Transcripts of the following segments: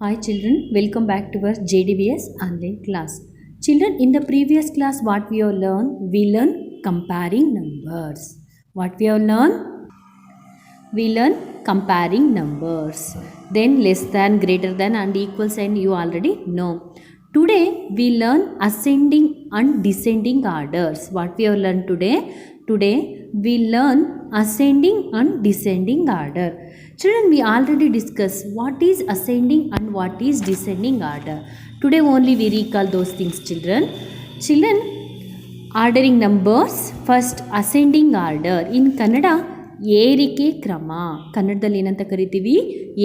Hi children, welcome back to our JDVS online class. Children, in the previous class what we have learned? We learned comparing numbers. What we have learned? We learn comparing numbers. Then less than, greater than and equal sign you already know. Today we learn ascending and descending orders. What we have learned today? Today we learn ascending and descending order. Children, we already discussed what is ascending and what is descending order. Today only we recall those things, children. Children, ordering numbers first ascending order in Kannada ಏರಿಕೆ ಕ್ರಮ. ಕನ್ನಡದಲ್ಲಿ ಏನಂತ ಕರಿತೀವಿ?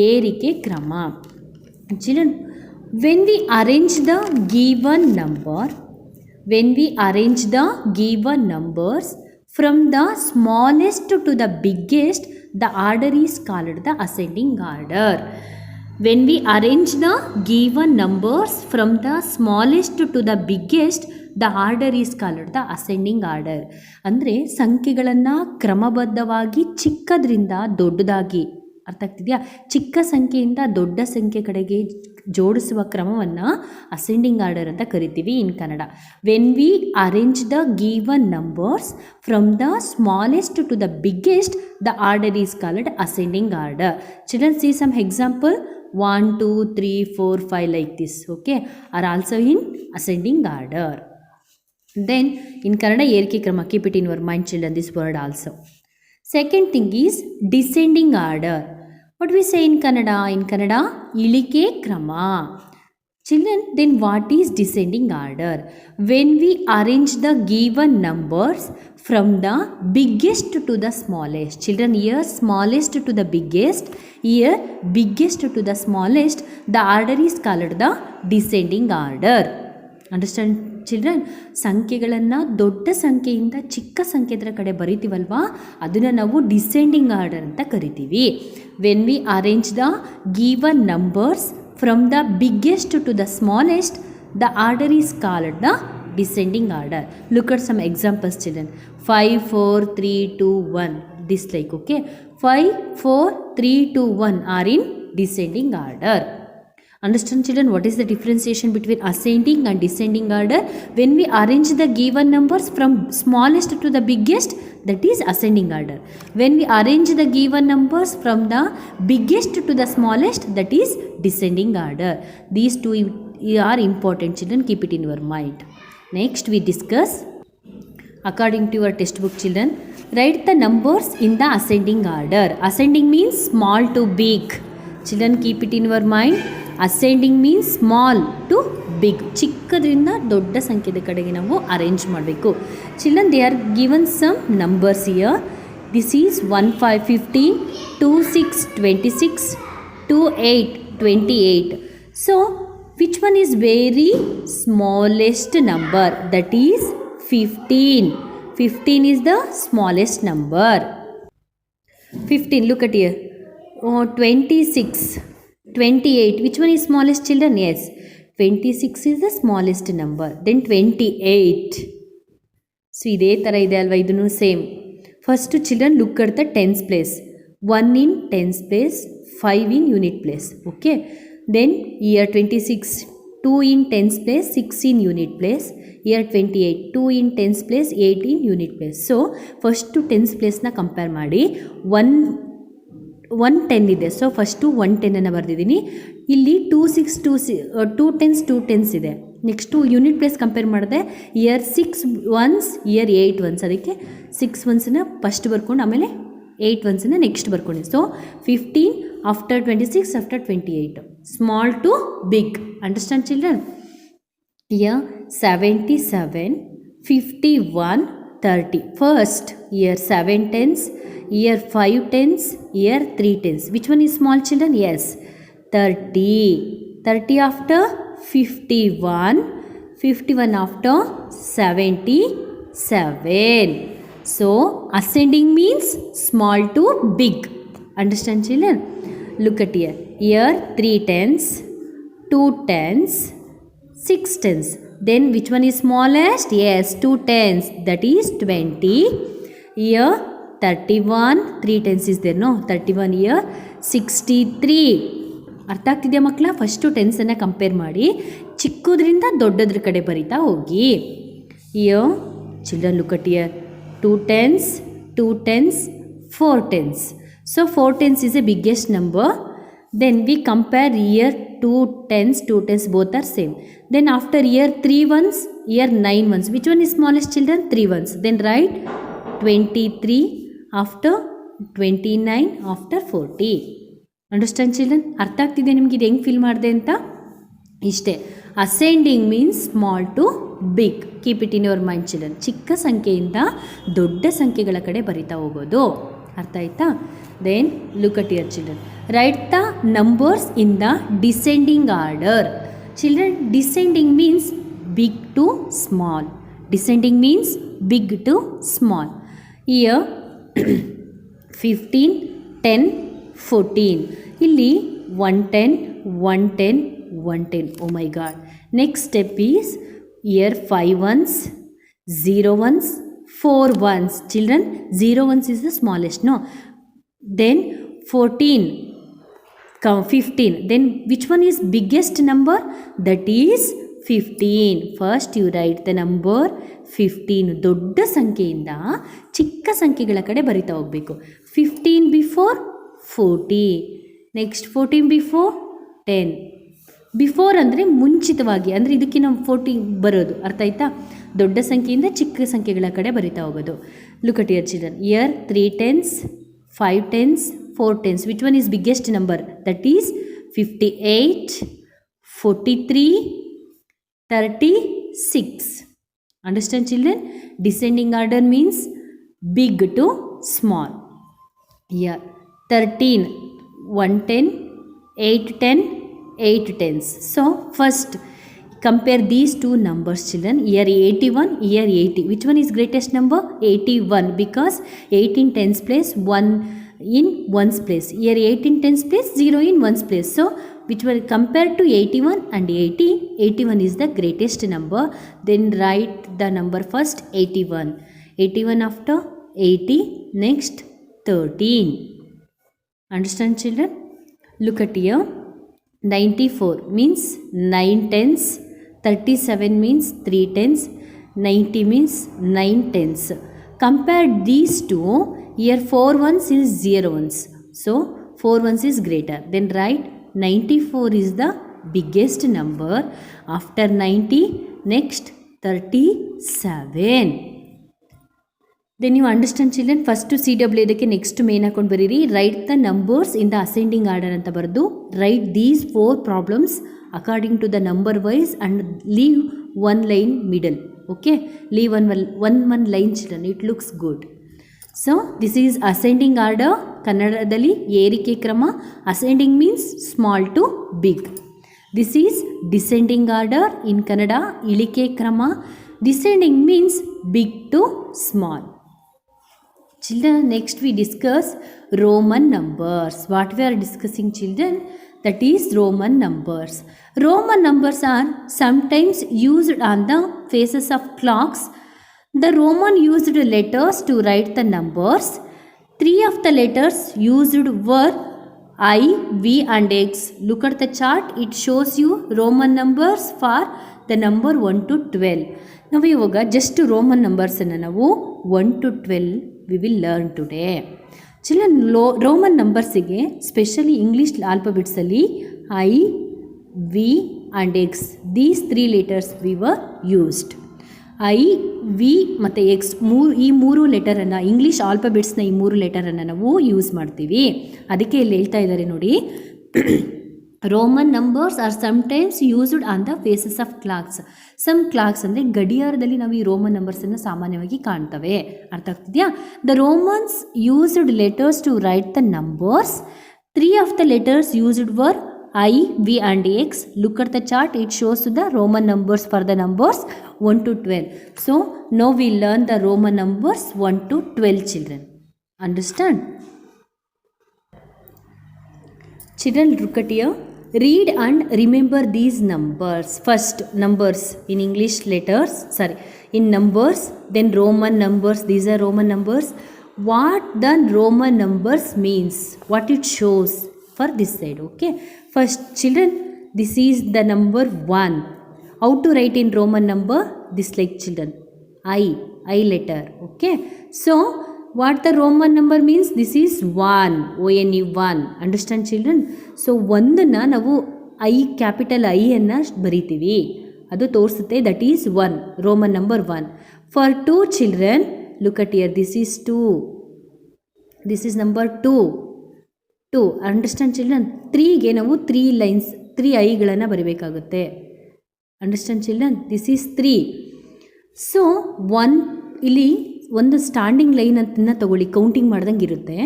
ಏರಿಕೆ ಕ್ರಮ. Children, when we arrange the given numbers from the smallest to the biggest, the order is called the ascending order. When we arrange the given numbers from the smallest to the biggest, the order is called the ascending order. ಅಂದರೆ ಸಂಖ್ಯೆಗಳನ್ನು ಕ್ರಮಬದ್ಧವಾಗಿ ಚಿಕ್ಕದ್ರಿಂದ ದೊಡ್ಡದಾಗಿ, ಅರ್ಥ ಆಗ್ತಿದೆಯಾ? ಚಿಕ್ಕ ಸಂಖ್ಯೆಯಿಂದ ದೊಡ್ಡ ಸಂಖ್ಯೆ ಕಡೆಗೆ ಜೋಡಿಸುವ ಕ್ರಮವನ್ನು ಅಸೆಂಡಿಂಗ್ ಆರ್ಡರ್ ಅಂತ ಕರಿತೀವಿ in Kannada. When we arrange the given numbers from the smallest to the biggest, the order is called ascending order. Children, see some example. 1, 2, 3, 4, 5 like this, okay, are also in ascending order. Then in Kannada ಏರಿಕೆ ಕ್ರಮ, keep it in your mind children, this word also. Second thing is descending order. What we say in Kannada? In Kannada ಇಳಿಕೆ ಕ್ರಮ. Children, then what is descending order? When we arrange the given numbers from the biggest to the smallest. Children, here smallest to the biggest, here biggest to the smallest, the order is called the descending order. Understand children? ಸಂಖ್ಯೆಗಳನ್ನು ದೊಡ್ಡ ಸಂಖ್ಯೆಯಿಂದ ಚಿಕ್ಕ ಸಂಖ್ಯೆಯ ಕಡೆ ಬರಿತೀವಲ್ವಾ, ಅದನ್ನು ನಾವು descending order ಅಂತ ಕರಿತೀವಿ. When we arrange the given numbers from the biggest to the smallest, the order is called the descending order. Look at some examples children. 5, 4, 3, 2, 1. This like, okay. 5, 4, 3, 2, 1 are in descending order. Understand children, what is the differentiation between ascending and descending order? When we arrange the given numbers from smallest to the biggest, that is ascending order. When we arrange the given numbers from the biggest to the smallest, that is descending order. These two are important children, keep it in your mind. Next we discuss, according to your textbook children, write the numbers in the ascending order. Ascending means small to big. Children, keep it in your mind. Ascending means small to big, ಚಿಕ್ಕದ್ರಿಂದ ದೊಡ್ಡ ಸಂಖ್ಯೆದ ಕಡೆಗೆ ನಾವು arrange ಮಾಡಬೇಕು. Children, they are given some numbers here. This is 1, 5, 15, 2, 6, 26, 2, 8, 28. So which one is very smallest number? That is 15. 15 is the smallest number. 15, look at here. 26, 28, which one is smallest children? Yes, 26 is the smallest number. Then 28. So ಇದೇ ಥರ ಇದೆ ಅಲ್ವಾ, ಇದನ್ನು same. First children, look at the tense place. 1 in tens place, 5 in unit place, okay. Then year 26, 2 in tens place, 6 in unit place. Year 28, 2 in tens place, 8 in unit place. So first tens ಪ್ಲೇಸ್ನ compare ಮಾಡಿ. 110 ಇದೆ, so first 110 ಬರೆದಿದ್ದೀನಿ. ಇಲ್ಲಿ 2 6 2 tens 2 tens ಇದೆ. Next unit place compare ಮಾಡಿದೆ. Here 6 ones, here 8 ones, ಅದಕ್ಕೆ 6 ಒನ್ಸನ್ನ first ಬರ್ಕೊಂಡು ಆಮೇಲೆ 8 ಒನ್ಸನ್ನ ನೆಕ್ಸ್ಟ್ ಬರ್ಕೊಂಡು. So 15 after 26 after 28, small to big. Understand children? Here 77, 51, 30. First year 7 tens, year 5 tens, year 3 tens. Which one is small children? Yes, 30. 30 after 51, 51 after 77. So ascending means small to big. Understand children? Look at here. Here 3 tens, 2 tens, 6 tens. Then which one is smallest? Yes, 2 tens, that is 20. Here 31, 3 tens is there, no? 31 here, 63. ಅರ್ಥ ಆಗ್ತಿದೆಯಾ ಮಕ್ಕಳ? First tension compare ಮಾಡಿ ಚಿಕ್ಕದ್ರಿಂದ ದೊಡ್ಡದ್ರ ಕಡೆ ಬರಿತಾ ಹೋಗಿ. Year children look at year 2 tens, 2 tens, 4 tens. So 4 tens is the biggest number. Then we compare here 2 tens, 2 tens both are same. Then after here 3 ones, here 9 ones. Which one is smallest children? 3 ones. Then write 23 after 29 after 40. Understand children? ಅರ್ಥ ಆಗ್ತಿದೆ ನಿಮ್ಗೆ ಇದು ಹೆಂಗೆ feel ಮಾಡಿದೆ ಅಂತ? ಇಷ್ಟೇ. Ascending means small to big. Keep it in your mind children. ಚಿಕ್ಕ ಸಂಖ್ಯೆಯಿಂದ ದೊಡ್ಡ ಸಂಖ್ಯೆಗಳ ಕಡೆ ಬರಿತಾ ಹೋಗೋದು. ಅರ್ಥ ಆಯ್ತಾ? Then look at your children. Write the numbers in the descending order. Children, descending means big to small. Descending means big to small. Here 15, 10, 14. ಇಲ್ಲಿ 110, 110, 110. Oh my God. Next step is here 5 ones, 0 ones, 4 ones. Children, 0 ones is the smallest, no? Then 14, 15. Then which one is biggest number? That is 15. First you write the number 15. ದೊಡ್ಡ ಸಂಖ್ಯೆಯಿಂದ ಚಿಕ್ಕ ಸಂಖ್ಯೆಗಳ ಕಡೆ ಬರಿತಾ ಹೋಗಬೇಕು. 15 before 40. Next 14 before 10. Before ಅಂದರೆ ಮುಂಚಿತವಾಗಿ, ಅಂದರೆ ಇದಕ್ಕೆ ನಾವು 40 ಬರೋದು. ಅರ್ಥ ಆಯ್ತಾ? ದೊಡ್ಡ ಸಂಖ್ಯೆಯಿಂದ ಚಿಕ್ಕ ಸಂಖ್ಯೆಗಳ ಕಡೆ ಬರಿತಾ ಹೋಗೋದು. Look at your children. Year 3 tens, 5 tens, 4 tens. Which one is biggest number? That is 58, 43, 36. Understand children? Descending order means big to small. Here 13, 110, 8 10, 8 tens. So first compare these two numbers children. Here 81, here 80. Which one is greatest number? 81, because 8 in tens place, 1 in ones place. Here 8 in tens place, 0 in ones place. So which will compare to 81 and 80, 81 is the greatest number. Then write the number first 81. 81 after 80, next 13. Understand children? Look at here. 94 means 9 tens, 37 means 3 tens, 90 means 9 tens. Compare these two. Here 4 ones is 0 ones. So 4 ones is greater. Then write 94 is the biggest number. After 90, next 37. Then you understand children, first to CW ಇದಕ್ಕೆ next ಮೇನ್ ಹಾಕೊಂಡು ಬರೀರಿ. Write the numbers in the ascending order ಅಂತ ಬರೆದು write these 4 problems according to the number wise and leave 1 line middle. Okay, leave one line children. It looks good. So this is ascending order. ಕನ್ನಡದಲ್ಲಿ ಏರಿಕೆ ಕ್ರಮ. Ascending means small to big. This is descending order. In Kannada ಇಳಿಕೆ ಕ್ರಮ. Descending means big to small. Children, next we discuss Roman numbers. What we are discussing children, that is Roman numbers. Roman numbers are sometimes used on the faces of clocks. The Roman used letters to write the numbers. 3 of the letters used were I, V and X. Look at the chart. It shows you Roman numbers for the number 1 to 12. ನಾವು ಇವಾಗ just Roman ನಂಬರ್ಸನ್ನು ನಾವು 1 to 12 we will learn today. Children, Roman ನಂಬರ್ಸಿಗೆ specially English ಆಲ್ಫಾಬೆಟ್ಸಲ್ಲಿ I, V and X, these 3 letters we were used. I, V ಮತ್ತು X ಈ ಮೂರು ಲೆಟರನ್ನು, English ಆಲ್ಫಾಬೆಟ್ಸ್ನ ಈ 3 ಲೆಟರನ್ನು ನಾವು ಯೂಸ್ ಮಾಡ್ತೀವಿ. ಅದಕ್ಕೆ ಇಲ್ಲಿ ಹೇಳ್ತಾ ಇದ್ದಾರೆ ನೋಡಿ. Roman numbers are sometimes used on the faces of clocks. Some clocks ಅಂದರೆ ಗಡಿಯಾರದಲ್ಲಿ ನಾವು ಈ ರೋಮನ್ ನಂಬರ್ಸನ್ನು ಸಾಮಾನ್ಯವಾಗಿ ಕಾಣ್ತವೆ. ಅರ್ಥ ಆಗ್ತಿದೆಯಾ? The Romans used letters to write the numbers. 3 of the letters used were I, V and X. Look at the chart. It shows the Roman numbers for the numbers 1 to 12. So now we learn the Roman numbers 1 to 12 children. Understand? Children, look at here. Read and remember these numbers. First, numbers in English letters, in numbers, then Roman numbers. These are Roman numbers. What the Roman numbers means, what it shows for this side. Okay, First, children, this is the number 1. How to write in Roman number? This like children. I letter. Okay. So, what the Roman number means? This is 1. O-N-E 1. Understand children? So, ಒಂದನ್ನು ನಾವು capital I ಅನ್ನು ಬರಿತೀವಿ. ಅದು ತೋರಿಸುತ್ತೆ that is 1. Roman number 1. For 2 children, look at here. This is 2. This is number 2. Understand children? 3ಗೆ ನಾವು 3 lines 3 ಐಗಳನ್ನು ಬರೀಬೇಕಾಗುತ್ತೆ. Understand children? This is 3. So 1 ಇಲ್ಲಿ ಒಂದು ಸ್ಟ್ಯಾಂಡಿಂಗ್ ಲೈನ್ ಅಂತ ತಗೊಳ್ಳಿ, ಕೌಂಟಿಂಗ್ ಮಾಡ್ದಂಗೆ ಇರುತ್ತೆ.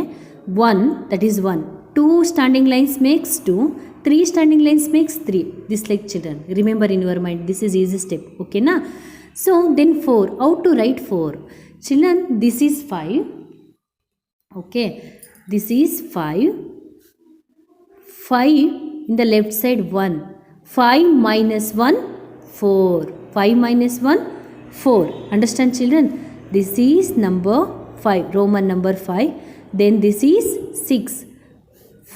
1 that is 1. 2 standing lines makes 2. 3 standing lines makes 3. This like children. Remember in your mind, this is easy step. ಓಕೆನಾ? So then 4. How to write 4? Children, this is 5. Okay, this is 5. 5 in the left side 1. 5 minus 1, 4. 5 minus 1, 4. Understand children? This is number 5, Roman number 5. Then this is 6.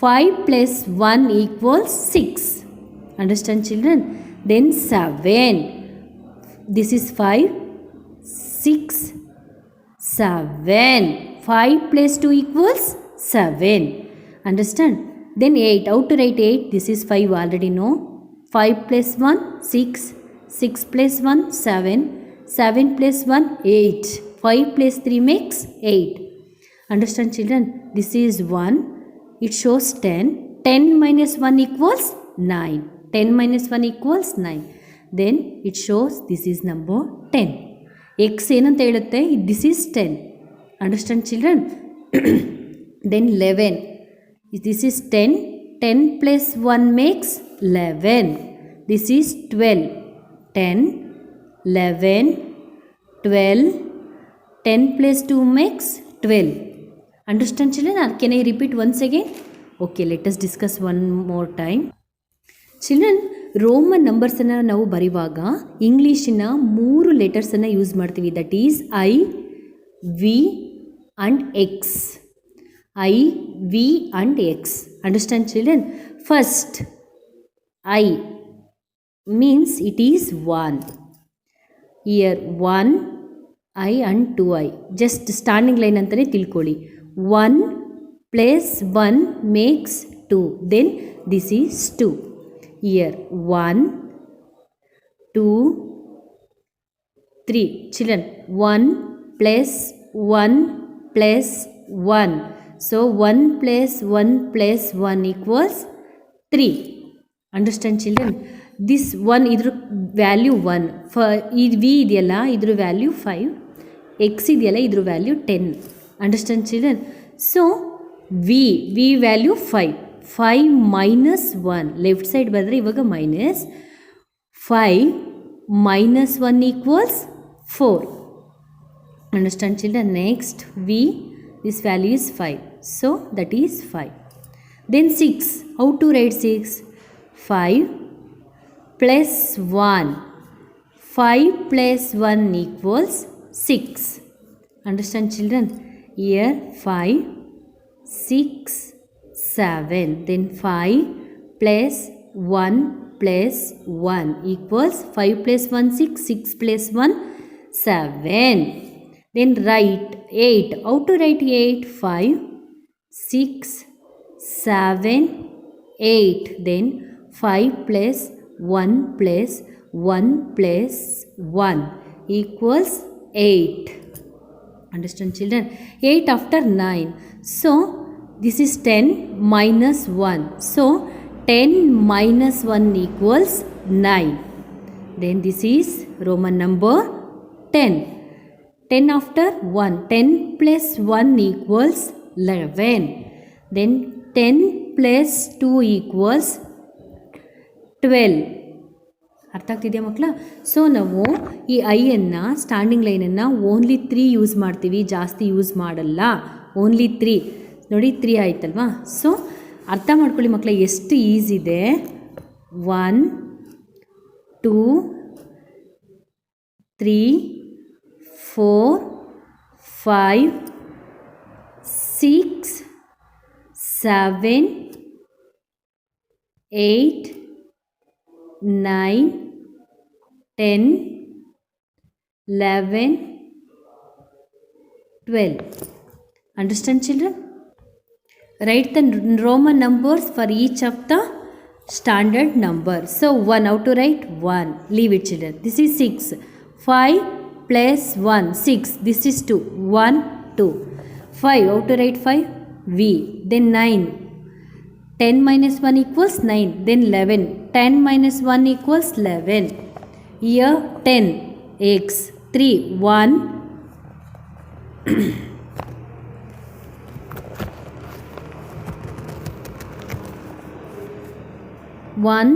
5 plus 1 equals 6. Understand children? Then 7. This is 5. 6, 7. 5 plus 2 equals 7. Understand? Then 8. How to write 8? This is 5, already know. 5 plus 1, 6. 6 plus 1, 7. 7 plus 1, 8. 5 plus 3 makes 8. Understand children? This is 1. It shows 10. 10 minus 1 equals 9. 10 minus 1 equals 9. Then it shows this is number 10. X ಏನಂತ ಹೇಳುತ್ತೆ? This is 10. Understand children? Then 11. This is 10. 10 plus 1 makes 11. This is 12. 10, 11, 12. 10 plus 2 makes 12. Understand children? Can I repeat once again? Okay, let us discuss one more time. Children, Roman ನಂಬರ್ಸನ್ನು ನಾವು ಬರೆಯುವಾಗ ಇಂಗ್ಲೀಷಿನ 3 ಲೆಟರ್ಸನ್ನು use ಮಾಡ್ತೀವಿ. That is I, V and X. I, V and X. Understand children? First, I means it is 1. Here 1, I and 2I. Just standing line antane tilkoli. 1 plus 1 makes 2. Then this is 2. Here 1, 2, 3. Children, 1 plus 1 plus 1. So 1 plus 1 plus 1 equals 3. Understand children? This 1 idru value 1. For V idiyalla idru value 5. X idiyalla idru value 10. Understand children? So V value 5. 5 minus 1. Left side badre ivaga minus. 5 minus 1 equals 4. Understand children? Next V, this value is 5. So that is 5. Then 6. How to write 6? 5 plus 1. 5 plus 1 equals 6. Understand children? Here 5, 6, 7. Then 5 plus 1 plus 1 equals 5 plus 1, 6. 6 plus 1, 7. Then write 8. How to write 8? 5, 6, 7, 8. Then 5 plus 1 plus 1 plus 1 equals 8. Understand children? 8 after 9. So this is 10 minus 1. So 10 minus 1 equals 9. Then this is Roman number 10. 10 after 1. 10 plus 1 equals 11. Then 10 plus 2 equals 12. ಅರ್ಥ ಆಗ್ತಿದೆಯಾ ಮಕ್ಕಳ? So ನಾವು ಈ ಐಯನ್ನು standing ಲೈನನ್ನು only 3 use ಮಾಡ್ತೀವಿ, ಜಾಸ್ತಿ use ಮಾಡಲ್ಲ. Only 3 ನೋಡಿ, 3 ಆಯ್ತಲ್ವಾ? So ಅರ್ಥ ಮಾಡ್ಕೊಳ್ಳಿ ಮಕ್ಕಳ, ಎಷ್ಟು ಈಸಿ ಇದೆ. 1, 2, 3, 4, 5, 6, 7, 8, 9, 10, 11, 12. Understand, children? Write the Roman numbers for each of the standard number. So 1, how to write? 1. Leave it, children. This is 6. 5 plus 1, 6. This is 2. 1, 2. 5, how to write 5? V. Then 9. 10 minus 1 equals 9. Then 11. 10 minus 1 equals 11. Here 10. X. 3. 1. 1,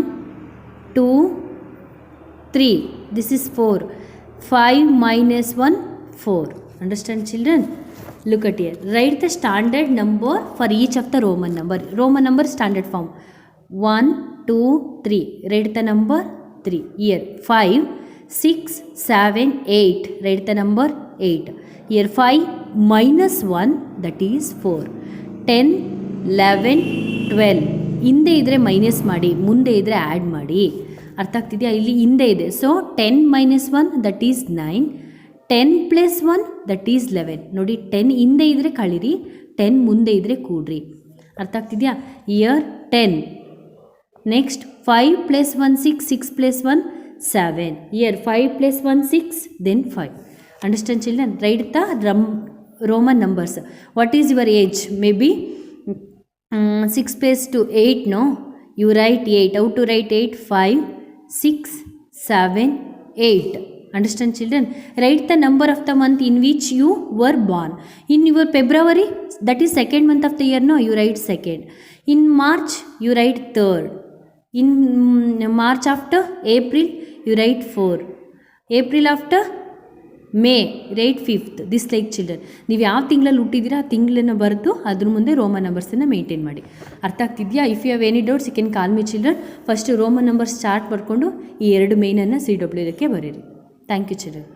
2, 3. This is 4. 5 minus 1, 4. Understand, children? Look at here. Write the standard number for each of the Roman number. Roman number standard form. 1, 2, 3. Write the number 3. Here 5, 6, 7, 8. Write the number 8. Here 5 minus 1, that is 4. 10, 11, 12. ಹಿಂದೆ ಇದ್ದರೆ minus ಮಾಡಿ, ಮುಂದೆ ಇದ್ದರೆ add ಮಾಡಿ. ಅರ್ಥ ಆಗ್ತಿದೆಯಾ? ಇಲ್ಲಿ ಹಿಂದೆ ಇದೆ. So 10 minus 1 that is 9. 10 plus 1 that is 11. ನೋಡಿ, 10 ಹಿಂದೆ ಇದ್ದರೆ ಕಳೀರಿ, 10 ಮುಂದೆ ಇದ್ದರೆ ಕೂಡ್ರಿ. ಅರ್ಥ ಆಗ್ತಿದೆಯಾ? ಇಯರ್ 10. Next 5 plus 1 6, 6 plus 1 7. ಇಯರ್ 5 plus 1 6, then 5. Understand, children? Write the Roman numbers. What is your age? Maybe 6 plus 2, 8, no? You write 8. How to write 8? 5, 6, 7, 8. Understand, children? Write the number of the month in which you were born. In your February, that is second month of the year, no? You write second. In March, you write third. In March after April, you write 4. April after May right 5th. This like children, ನೀವು ಯಾವ ತಿಂಗಳಲ್ಲಿ ಹುಟ್ಟಿದ್ದೀರಾ ಆ ತಿಂಗಳನ್ನು ಬರೆದು ಅದ್ರ ಮುಂದೆ Roman ನಂಬರ್ಸನ್ನು maintain ಮಾಡಿ. ಅರ್ಥ ಆಗ್ತಿದೆಯಾ? If you have any doubts you can call me children. First Roman numbers chart ಬರ್ಕೊಂಡು ಈ 2 ಮೇನನ್ನು CW ಬರೀರಿ. Thank you children.